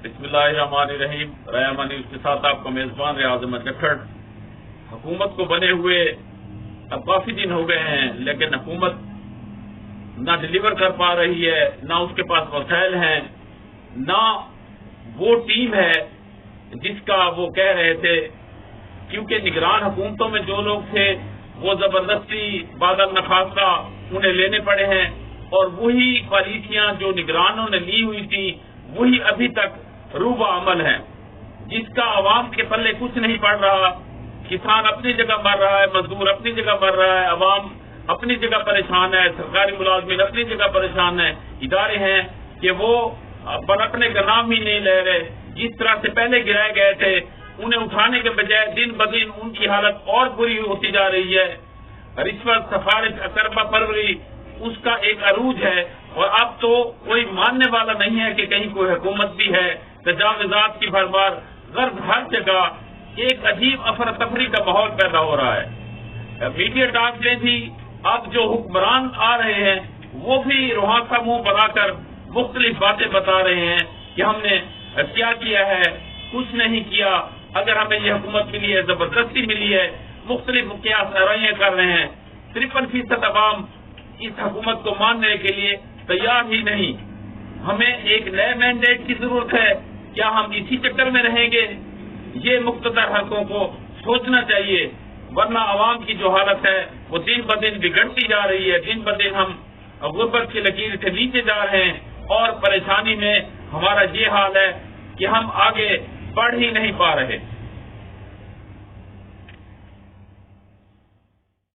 بسم اللہ الرحمن الرحیم. رحمانی اس کے ساتھ آپ کا میزبان ریاض احمد لکھڑ. حکومت کو بنے ہوئے اب کافی دن ہو گئے ہیں، لیکن حکومت نہ ڈیلیور کر پا رہی ہے، نہ اس کے پاس وسائل ہیں، نہ وہ ٹیم ہے جس کا وہ کہہ رہے تھے. کیونکہ نگران حکومتوں میں جو لوگ تھے وہ زبردستی بادل نخواستہ انہیں لینے پڑے ہیں، اور وہی پالیسیاں جو نگرانوں نے لی ہوئی تھی وہی ابھی تک روبہ عمل ہیں، جس کا عوام کے پلے کچھ نہیں پڑ رہا. کسان اپنی جگہ مر رہا ہے، مزدور اپنی جگہ مر رہا ہے، عوام اپنی جگہ پریشان ہے، سرکاری ملازمین اپنی جگہ پریشان ہیں. ادارے ہیں کہ وہ پلٹنے کا نام ہی نہیں لے رہے. جس طرح سے پہلے گرائے گئے تھے انہیں اٹھانے کے بجائے دن بدن ان کی حالت اور بری ہوتی جا رہی ہے. رشوت، سفارش، اکربہ پروری اس کا ایک عروج ہے، اور اب تو کوئی ماننے والا نہیں ہے کہ کہیں کوئی حکومت بھی ہے. تجاوزات کی بھرمار، غرض ہر جگہ ایک عجیب افراتفری کا ماحول پیدا ہو رہا ہے. میڈیا ٹاک میں بھی اب جو حکمران آ رہے ہیں وہ بھی روحانہ منہ بنا کر مختلف باتیں بتا رہے ہیں کہ ہم نے کیا کیا ہے، کچھ نہیں کیا. اگر ہمیں یہ حکومت ملی ہے زبردستی ملی ہے، مختلف قیاس آرائیاں کر رہے ہیں. 53% عوام اس حکومت کو ماننے کے لیے تیار ہی نہیں. ہمیں ایک نئے مینڈیٹ کی ضرورت ہے. کیا ہم اسی چکر میں رہیں گے؟ یہ مقتدر حلقوں کو سوچنا چاہیے، ورنہ عوام کی جو حالت ہے وہ دن بدن بگڑتی جا رہی ہے. دن بدن ہم غربت کی لکیر سے نیچے جا رہے ہیں، اور پریشانی میں ہمارا یہ حال ہے کہ ہم آگے بڑھ ہی نہیں پا رہے.